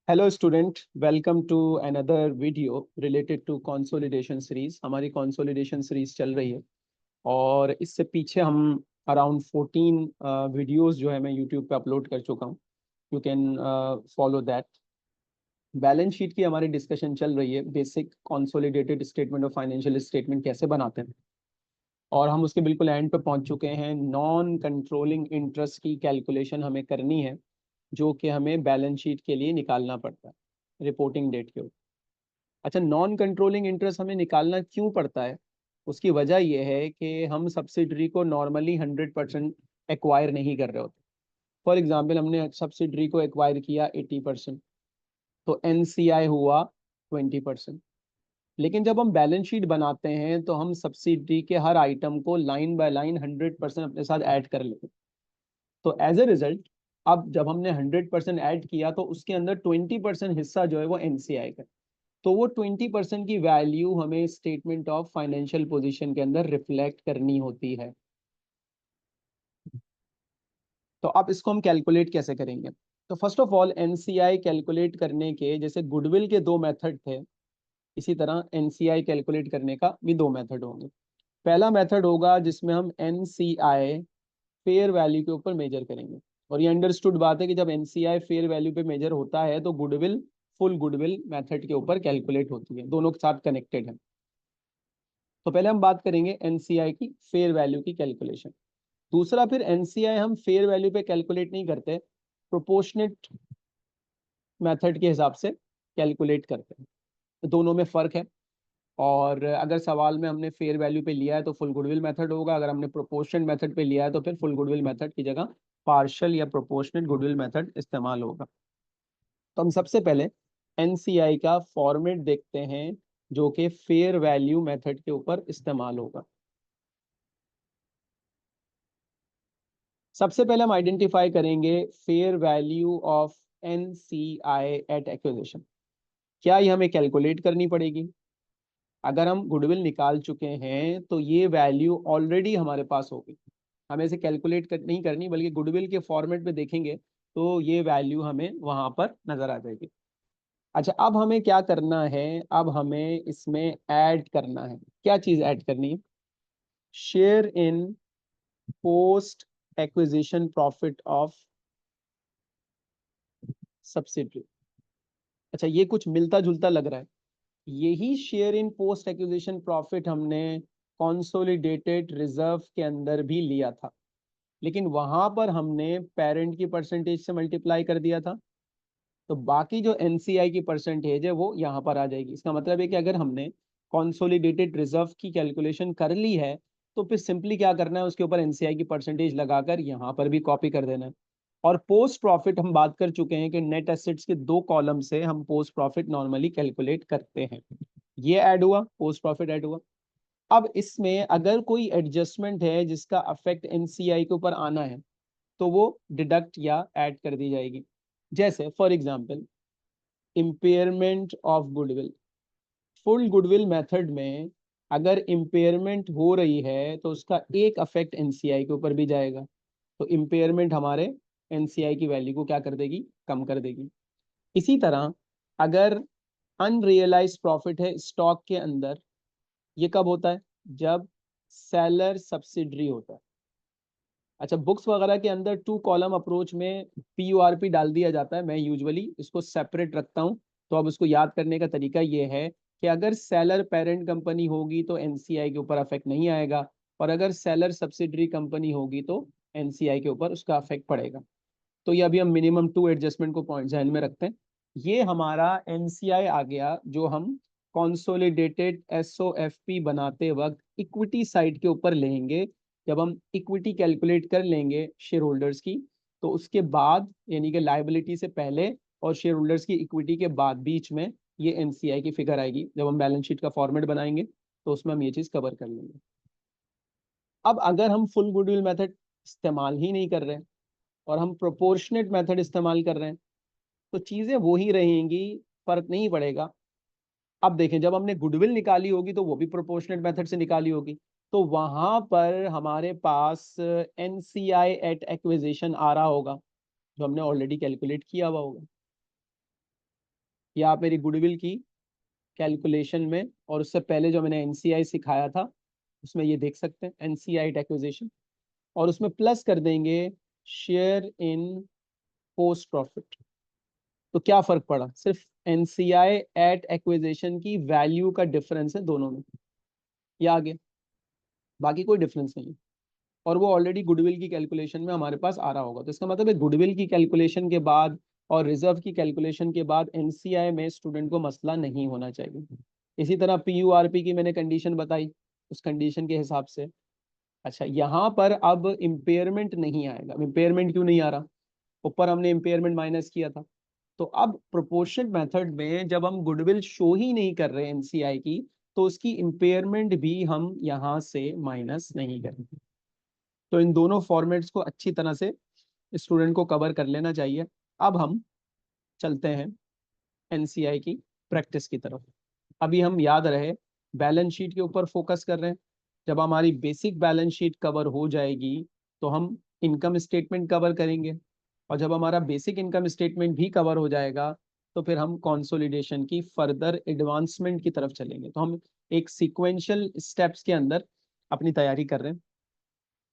Hello student, welcome to another video related to consolidation series. हमारी consolidation series चल रही है और इससे पीछे हम अराउंड 14 वीडियोस जो है मैं यूट्यूब पे अपलोड कर चुका हूँ। You can follow that. Balance sheet की हमारी डिस्कशन चल रही है, basic consolidated statement of financial statement कैसे बनाते हैं, और हम उसके बिल्कुल एंड पे पहुंच चुके हैं। नॉन कंट्रोलिंग इंटरेस्ट की कैलकुलेशन हमें करनी है, जो कि हमें बैलेंस शीट के लिए निकालना पड़ता है रिपोर्टिंग डेट के ऊपर। अच्छा, नॉन कंट्रोलिंग इंटरेस्ट हमें निकालना क्यों पड़ता है? उसकी वजह यह है कि हम सब्सिडरी को नॉर्मली 100% एक्वायर नहीं कर रहे होते। फॉर एग्जाम्पल, हमने सब्सिडरी को एक्वायर किया 80%, तो एनसीआई हुआ 20%। लेकिन जब हम बैलेंस शीट बनाते हैं तो हम सब्सिडरी के हर आइटम को लाइन बाय लाइन 100% अपने साथ ऐड कर लेते हैं। तो एज ए रिजल्ट, अब जब हमने 100% ऐड किया तो उसके अंदर 20% हिस्सा जो है वो एनसीआई का। तो वो 20% की वैल्यू हमें स्टेटमेंट ऑफ फाइनेंशियल पोजीशन के अंदर रिफ्लेक्ट करनी होती है। तो अब इसको हम कैलकुलेट कैसे करेंगे? तो first of all, NCI calculate करने के जैसे गुडविल के दो मेथड थे, इसी तरह एनसीआई कैलकुलेट करने का भी दो मेथड होंगे। पहला मेथड होगा जिसमें हम एनसीआई फेयर वैल्यू के ऊपर मेजर करेंगे। और ये अंडरस्टूड बात है कि जब एनसीआई फेयर वैल्यू पे मेजर होता है तो गुडविल फुल गुडविल मेथड के ऊपर कैलकुलेट होती है, दोनों के साथ कनेक्टेड है। तो पहले हम बात करेंगे एनसीआई की फेयर वैल्यू की कैलकुलेशन। दूसरा, फिर एनसीआई हम फेयर वैल्यू पे कैलकुलेट नहीं करते, प्रोपोर्शनेट मेथड के हिसाब से कैलकुलेट करते हैं। तो दोनों में फर्क है। और अगर सवाल में हमने फेयर वैल्यू पे लिया है तो फुल गुडविल मेथड होगा, अगर हमने प्रोपोर्शनेट मेथड पे लिया है तो फिर फुल गुडविल मेथड की जगह पार्शियल या प्रोपोर्शनेट गुडविल मेथड इस्तेमाल होगा। तो हम सबसे पहले एनसीआई का फॉर्मेट देखते हैं, जो कि फेयर वैल्यू मेथड के ऊपर इस्तेमाल होगा। सबसे पहले हम आइडेंटिफाई करेंगे fair value of NCI at acquisition. क्या ये हमें कैलकुलेट करनी पड़ेगी? अगर हम गुडविल निकाल चुके हैं तो ये वैल्यू ऑलरेडी हमारे पास होगी, हमें इसे कैलकुलेट नहीं करनी, बल्कि गुडविल के फॉर्मेट पे देखेंगे तो ये वैल्यू हमें वहां पर नजर आ जाएगी। अच्छा, अब हमें क्या करना है? अब हमें इसमें ऐड करना है। क्या चीज ऐड करनी है? Share in post acquisition profit of subsidiary. अच्छा, ये कुछ मिलता जुलता लग रहा है। यही share in post acquisition profit हमने कॉन्सोलिडेटेड रिजर्व के अंदर भी लिया था, लेकिन वहां पर हमने पेरेंट की परसेंटेज से मल्टीप्लाई कर दिया था। तो बाकी जो एनसीआई की परसेंटेज है वो यहाँ पर आ जाएगी। इसका मतलब है कि अगर हमने कॉन्सोलिडेटेड रिजर्व की कैलकुलेशन कर ली है तो फिर सिंपली क्या करना है, उसके ऊपर एनसीआई की परसेंटेज लगाकर यहाँ पर भी कॉपी कर देना है। और पोस्ट प्रॉफिट हम बात कर चुके हैं कि नेट एसेट्स के दो कॉलम से हम पोस्ट प्रॉफिट नॉर्मली कैलकुलेट करते हैं। ये ऐड हुआ, पोस्ट प्रॉफिट ऐड हुआ। अब इसमें अगर कोई एडजस्टमेंट है जिसका अफेक्ट एनसीआई के ऊपर आना है तो वो डिडक्ट या ऐड कर दी जाएगी। जैसे for example, impairment of goodwill. Full goodwill method में अगर इम्पेयरमेंट हो रही है तो उसका एक अफेक्ट एनसीआई के ऊपर भी जाएगा। तो इम्पेयरमेंट हमारे एनसीआई की वैल्यू को क्या कर देगी? कम कर देगी। इसी तरह, अगर अनरियलाइज प्रॉफिट है स्टॉक के अंदर, ये कब होता है? जब सेलर सब्सिडरी होता है। अच्छा, बुक्स वगैरह के अंदर टू कॉलम अप्रोच में पीयूआरपी डाल दिया जाता है, मैं यूजुअली इसको सेपरेट रखता हूँ। तो अब इसको याद करने का तरीका ये है कि अगर सेलर पेरेंट कंपनी होगी तो एनसीआई के ऊपर अफेक्ट नहीं आएगा, और अगर सेलर सब्सिडरी कंपनी होगी तो एनसीआई के ऊपर उसका अफेक्ट पड़ेगा। तो ये अभी हम मिनिमम टू एडजस्टमेंट को पॉइंट ध्यान में रखते हैं। ये हमारा एनसीआई आ गया, जो हम कॉन्सोलिडेटेड एसओएफपी बनाते वक्त इक्विटी साइड के ऊपर लेंगे। जब हम इक्विटी कैलकुलेट कर लेंगे शेयर होल्डर्स की, तो उसके बाद यानी कि लायबिलिटी से पहले और शेयर होल्डर्स की इक्विटी के बाद बीच में ये एनसीआई की फिगर आएगी। जब हम बैलेंस शीट का फॉर्मेट बनाएंगे तो उसमें हम ये चीज कवर कर लेंगे। अब अगर हम फुल गुडविल मेथड इस्तेमाल ही नहीं कर रहे हैं और हम प्रोपोर्शनेट मेथड इस्तेमाल कर रहे हैं, तो चीजें वो ही रहेंगी, फर्क नहीं पड़ेगा। अब देखें, जब हमने गुडविल निकाली होगी तो वो भी प्रोपोर्शनेट मेथड से निकाली होगी, तो वहां पर हमारे पास एनसीआई एट एक्विजिशन आ रहा होगा, जो हमने ऑलरेडी कैलकुलेट किया हुआ होगा। ये आप मेरी गुडविल की कैलकुलेशन में और उससे पहले जो मैंने एनसीआई सिखाया था उसमें ये देख सकते हैं, एनसीआई एट एक्विजिशन, और उसमें प्लस कर देंगे शेयर इन पोस्ट प्रॉफिट। तो क्या फर्क पड़ा, सिर्फ एनसीआई एट एक्विजिशन की वैल्यू का डिफरेंस है दोनों में, ये आ गया, बाकी कोई डिफरेंस नहीं है। और वो ऑलरेडी गुडविल की कैलकुलेशन में हमारे पास आ रहा होगा। तो इसका मतलब है गुडविल की कैलकुलेशन के बाद और रिजर्व की कैलकुलेशन के बाद एनसीआई में स्टूडेंट को मसला नहीं होना चाहिए। इसी तरह पीयूआरपी की मैंने कंडीशन बताई, उस कंडीशन के हिसाब से। अच्छा, यहाँ पर अब इम्पेयरमेंट नहीं आएगा। इम्पेयरमेंट क्यों नहीं आ रहा, ऊपर हमने इम्पेयरमेंट माइनस किया था। तो अब प्रोपोर्शनल मेथड में जब हम गुडविल शो ही नहीं कर रहे एनसीआई की, तो उसकी इम्पेयरमेंट भी हम यहाँ से माइनस नहीं करेंगे। तो इन दोनों फॉर्मेट्स को अच्छी तरह से स्टूडेंट को कवर कर लेना चाहिए। अब हम चलते हैं एनसीआई की प्रैक्टिस की तरफ। अभी हम याद रहे बैलेंस शीट के ऊपर फोकस कर रहे हैं। जब हमारी बेसिक बैलेंस शीट कवर हो जाएगी तो हम इनकम स्टेटमेंट कवर करेंगे, और जब हमारा बेसिक इनकम स्टेटमेंट भी कवर हो जाएगा तो फिर हम कंसोलिडेशन की फर्दर एडवांसमेंट की तरफ चलेंगे। तो हम एक सीक्वेंशियल स्टेप्स के अंदर अपनी तैयारी कर रहे हैं,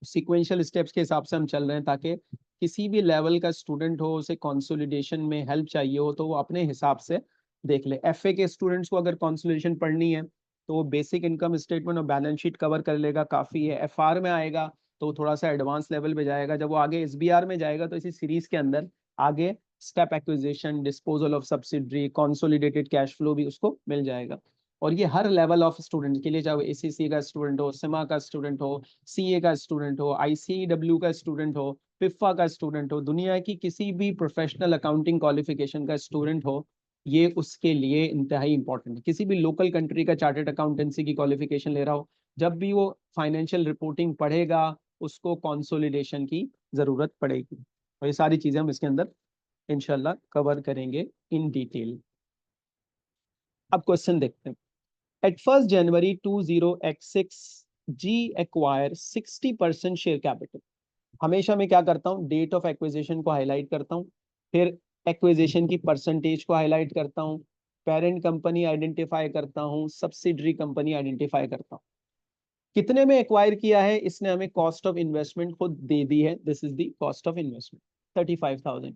सीक्वेंशियल स्टेप्स के हिसाब से हम चल रहे हैं, ताकि किसी भी लेवल का स्टूडेंट हो, उसे कंसोलिडेशन में हेल्प चाहिए हो तो वो अपने हिसाब से देख ले। एफए के स्टूडेंट्स को अगर कंसोलिडेशन पढ़नी है तो वो बेसिक इनकम स्टेटमेंट और बैलेंस शीट कवर कर लेगा, काफ़ी है। एफआर में आएगा तो थोड़ा सा एडवांस लेवल पे जाएगा। जब वो आगे एसबीआर में जाएगा तो इसी सीरीज के अंदर आगे step acquisition, disposal of subsidiary, consolidated cash flow भी उसको मिल जाएगा। और ये हर लेवल ऑफ स्टूडेंट के लिए, चाहे वो एसीसी का स्टूडेंट हो, सिमा का स्टूडेंट हो, सीए का स्टूडेंट हो, आईसीडब्ल्यू का स्टूडेंट हो, पिफा का स्टूडेंट हो, दुनिया की किसी भी प्रोफेशनल अकाउंटिंग क्वालिफिकेशन का स्टूडेंट हो, ये उसके लिए इंतहाई इंपॉर्टेंट है। किसी भी लोकल कंट्री का चार्टर्ड अकाउंटेंसी की क्वालिफिकेशन ले रहा हो, जब भी वो फाइनेंशियल रिपोर्टिंग पढ़ेगा उसको कंसोलिडेशन की जरूरत पड़ेगी। और ये सारी चीजें हम इसके अंदर इंशाल्लाह कवर करेंगे इन डिटेल। अब क्वेश्चन देखते हैं। At 1st January 20x6, G acquire 60% share capital. हमेशा मैं क्या करता हूँ, डेट ऑफ एक्विजिशन को हाईलाइट करता हूँ, फिर एक्विजिशन की परसेंटेज को हाईलाइट करता हूँ, पेरेंट कंपनी आइडेंटिफाई करता हूँ, सब्सिडरी कंपनी आइडेंटिफाई करता हूँ। कितने में एक्वायर किया है, इसने हमें कॉस्ट ऑफ इन्वेस्टमेंट खुद दे दी है। This is the cost of investment 35,000।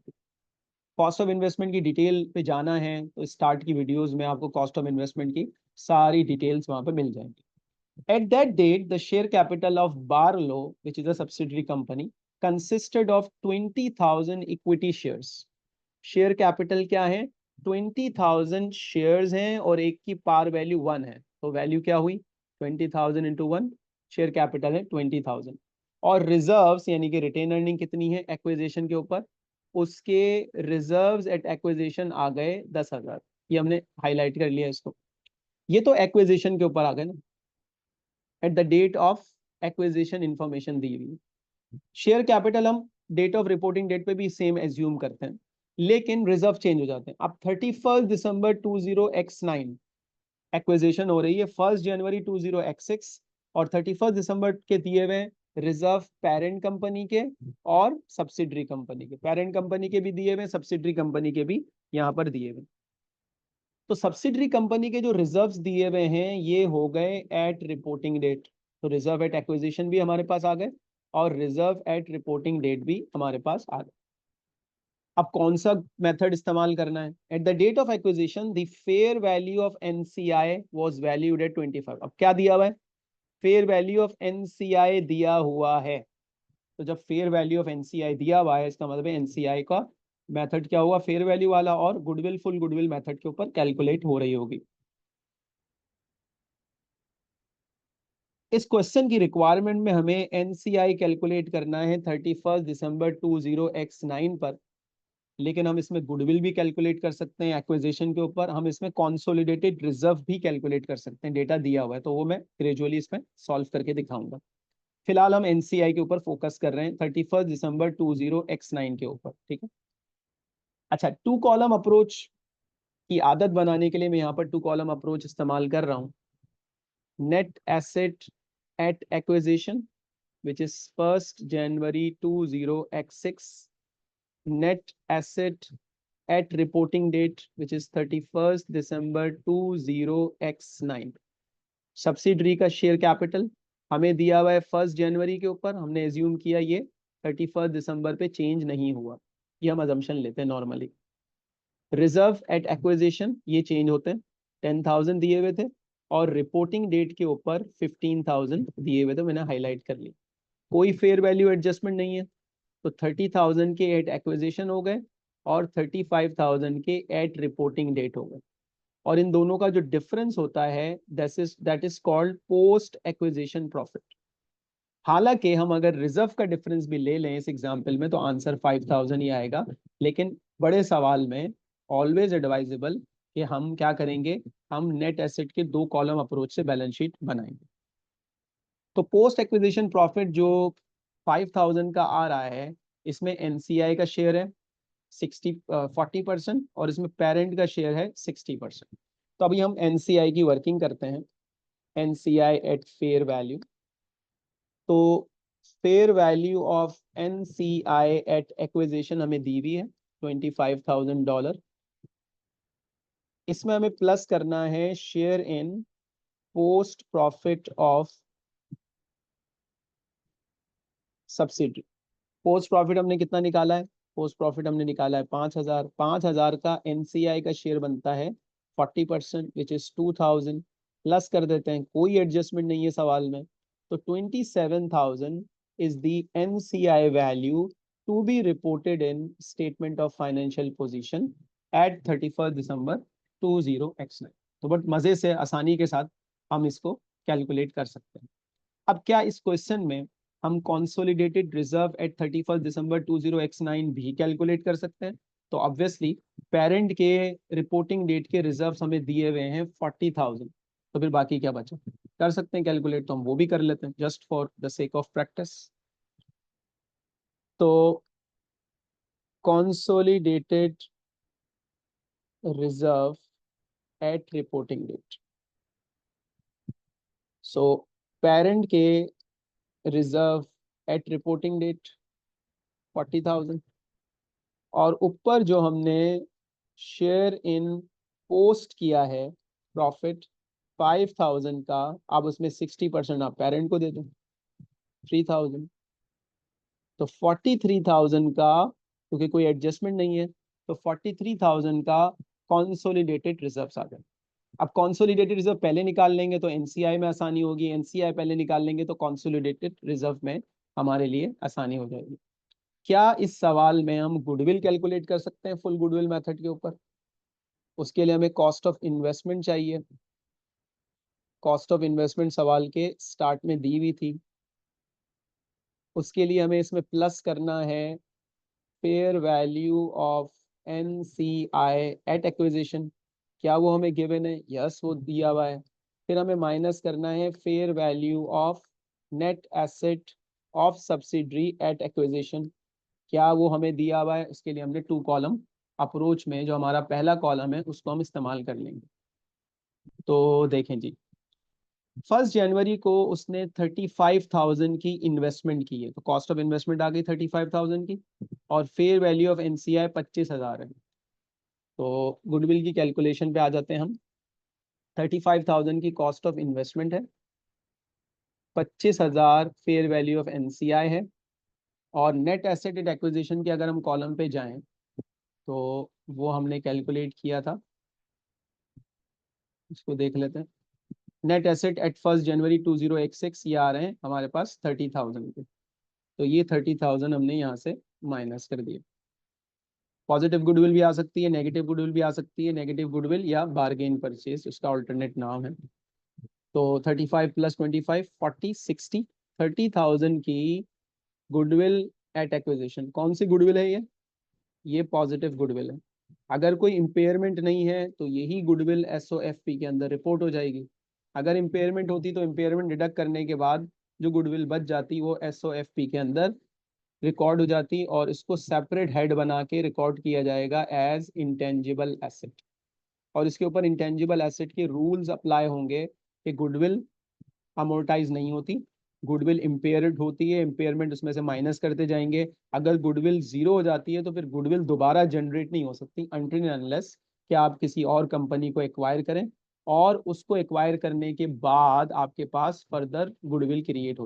Cost of investment की डिटेल पे जाना है तो स्टार्ट की वीडियोस में आपको कॉस्ट ऑफ इन्वेस्टमेंट की सारी डिटेल्स वहां पे मिल जाएंगी। At that date, the share capital of Barlow, which is a subsidiary company, consisted of 20,000 equity shares. Share capital क्या है, 20,000 शेयर्स हैं और एक की पार वैल्यू 1 है। तो वैल्यू क्या हुई, 20,000 इंटू 1, शेयर कैपिटल है 20,000। और रिजर्व्स यानी कि रिटेन अर्निंग कितनी है एक्विजिशन के ऊपर, उसके रिजर्व्स एट एक्विजिशन आ गए 10,000। ये हमने हाईलाइट कर लिया इसको। ये तो एक्विजिशन के ऊपर आ गए ना, at the date of acquisition information दी हुई। शेयर कैपिटल हम डेट ऑफ रिपोर्टिंग डेट पे भी सेम एज्यूम करते हैं, लेकिन रिजर्व चेंज हो जाते हैं। अब 31 दिसंबर 20x9 एक्विजिशन हो रही है, 1 जनवरी 20x6, और 31 दिसंबर के दिए हुए रिजर्व पेरेंट कंपनी के और सब्सिडरी कंपनी के। पेरेंट कंपनी के भी दिए हुए, सब्सिडरी कंपनी के भी यहाँ पर दिए हुए। तो सब्सिडरी कंपनी के जो रिजर्व्स दिए हुए हैं ये हो गए एट रिपोर्टिंग डेट। तो रिजर्व एट एक्विजिशन भी हमारे पास आ गए और रिजर्व एट रिपोर्टिंग डेट भी हमारे पास आ गए। अब कौन सा मेथड इस्तेमाल करना है, at the date of acquisition the fair value of NCI was valued at 25। अब क्या दिया हुआ है, फेयर वैल्यू ऑफ एनसीआई दिया हुआ है। तो जब फेयर वैल्यू ऑफ एनसीआई दिया हुआ है इसका मतलब है एनसीआई का मेथड क्या हुआ, फेयर वैल्यू वाला, और गुडविल फुल गुडविल मेथड के ऊपर कैलकुलेट हो रही होगी। इस क्वेश्चन की रिक्वायरमेंट में हमें एनसीआई कैलकुलेट करना है 31 दिसंबर 20x9 पर, लेकिन हम इसमें गुडविल भी कैलकुलेट कर सकते हैं एक्विजिशन के ऊपर, हम इसमें कंसोलिडेटेड रिजर्व भी कैलकुलेट कर सकते हैं। डेटा दिया हुआ है तो वो मैं ग्रेजुअली इसमें सॉल्व करके दिखाऊंगा। फिलहाल हम एनसीआई के ऊपर फोकस कर रहे हैं 31 दिसंबर 20x9 के ऊपर, ठीक है। अच्छा, टू कॉलम अप्रोच की आदत बनाने के लिए मैं यहाँ पर टू कॉलम अप्रोच इस्तेमाल कर रहा हूँ। Net asset at acquisition which is 1st January 20x6, net asset at reporting date, which is 31st December 20x9. Subsidiary का शेयर कैपिटल हमें दिया हुआ है 1 जनवरी के ऊपर, हमने एज्यूम किया ये 31 दिसंबर पे चेंज नहीं हुआ, ये हम अजम्पशन लेते हैं नॉर्मली। रिजर्व एट एक्विजिशन ये चेंज होते हैं, 10,000 दिए हुए थे और रिपोर्टिंग डेट के ऊपर 15,000 दिए हुए थे, मैंने हाईलाइट कर ली। कोई फेयर वैल्यू एडजस्टमेंट नहीं है, तो 30,000 के एट एक्विजिशन हो गए और 35,000 के एट रिपोर्टिंग डेट हो गए, और इन दोनों का जो डिफरेंस होता है that is called post acquisition profit. हालांकि हम अगर रिजर्व का डिफरेंस भी ले लें इस एग्जांपल में तो आंसर 5,000 ही आएगा, लेकिन बड़े सवाल में ऑलवेज एडवाइजेबल कि हम क्या करेंगे, हम नेट एसेट के 2 कॉलम अप्रोच से बैलेंस शीट बनाएंगे। तो पोस्ट एक्विजिशन प्रॉफिट जो 5,000 का आ रहा है, इसमें एनसीआई का शेयर है 40% और इसमें पेरेंट का शेयर है 60%। तो अभी हम एनसीआई की वर्किंग करते हैं, एनसीआई एट फेयर वैल्यू। तो fair value of NCI at acquisition हमें दी हुई है $25,000। इसमें हमें प्लस करना है share in post profit of subsidy. Post profit हमने कितना निकाला है, पोस्ट प्रॉफिट हमने निकाला है 5,000। 5,000 का एनसीआई का शेयर बनता है 40% विच इज 2,000, प्लस कर देते हैं, कोई एडजस्टमेंट नहीं है सवाल में, तो 27,000 is the NCI value to be reported in statement of financial position at 31 December 20x9। तो बट मजे से आसानी के साथ हम इसको कैलकुलेट कर सकते हैं। अब क्या इस क्वेश्चन में हम consolidated reserve eight 31 December 20x9 भी कैलकुलेट कर सकते हैं? तो ऑब्वियसली पेरेंट के रिपोर्टिंग डेट के रिजर्व्स हमें दिए हुए हैं 40,000, तो फिर बाकी क्या बचा, कर सकते हैं कैलकुलेट, तो हम वो भी कर लेते हैं just for the sake of practice. तो consolidated reserve at reporting date, so parent के रिजर्व एट रिपोर्टिंग डेट 40,000 और ऊपर जो हमने शेयर इन पोस्ट किया है प्रॉफिट 5,000 का, अब उसमें 60% आप पेरेंट को दे दो 3,000, तो 43,000 का, क्योंकि कोई एडजस्टमेंट नहीं है तो 43,000 का कॉन्सोलिडेटेड रिजर्व्स आ गए। अब कॉन्सोलिडेटेड रिजर्व पहले निकाल लेंगे तो एनसीआई में आसानी होगी, एनसीआई पहले निकाल लेंगे तो कॉन्सोलिडेटेड रिजर्व में हमारे लिए आसानी हो जाएगी। क्या इस सवाल में हम गुडविल कैलकुलेट कर सकते हैं फुल गुडविल मेथड के ऊपर? उसके लिए हमें कॉस्ट ऑफ इन्वेस्टमेंट चाहिए। कॉस्ट ऑफ इन्वेस्टमेंट सवाल के स्टार्ट में दी हुई थी, उसके लिए हमें इसमें प्लस करना है fair value of NCI at acquisition. क्या वो हमें गिवन है? यस, वो दिया हुआ है। फिर हमें माइनस करना है fair value of net asset of subsidiary at acquisition. क्या वो हमें दिया हुआ है? इसके लिए हमने 2 कॉलम अप्रोच में जो हमारा पहला कॉलम है उसको हम इस्तेमाल कर लेंगे। तो देखें जी, 1 जनवरी को उसने 35,000 की इन्वेस्टमेंट की है, तो कॉस्ट ऑफ इन्वेस्टमेंट आ गई 35,000 की, और फेयर वैल्यू ऑफ एनसीआई 25,000 है। तो गुडविल की कैलकुलेशन पे आ जाते हैं हम। 35,000 की कॉस्ट ऑफ इन्वेस्टमेंट है, 25,000 फेयर वैल्यू ऑफ एनसीआई है, और नेट एसेट एट एक्विजिशन के अगर हम कॉलम पे जाएं तो वो हमने कैलकुलेट किया था, इसको देख लेते हैं। नेट एसेट एट 1 जनवरी 2016 ये आ रहे हैं हमारे पास 30,000 के, तो ये 30,000 हमने यहाँ से माइनस कर दिए। पॉजिटिव गुडविल भी आ सकती है, नेगेटिव गुडविल भी आ सकती है, नेगेटिव गुडविल या बार्गेन परचेज उसका अल्टरनेट नाम है। तो 35 प्लस 25 40 60, 30,000 की गुडविल एट एक्विजिशन। कौन सी गुडविल है ये पॉजिटिव गुडविल है। अगर कोई इम्पेयरमेंट नहीं है तो यही गुडविल एसओएफपी के अंदर रिपोर्ट हो जाएगी। अगर इम्पेयरमेंट होती तो इम्पेयरमेंट डिडक्ट करने के बाद जो गुडविल बच जाती वो एसओएफपी के अंदर रिकॉर्ड हो जाती, और इसको सेपरेट हेड बना के रिकॉर्ड किया जाएगा एज इंटेंजिबल एसेट, और इसके ऊपर इंटेंजिबल एसेट के रूल्स अप्लाई होंगे कि गुडविल अमोर्टाइज नहीं होती, गुडविल इम्पेयर्ड होती है, इम्पेयरमेंट उसमें से माइनस करते जाएंगे। अगर गुडविल जीरो हो जाती है तो फिर गुडविल दोबारा जनरेट नहीं हो सकती अनटिल अनलेस कि आप किसी और कंपनी को एक्वायर करें, और उसको एक्वायर करने के बाद आपके पास फर्दर गुडविल क्रिएट हो।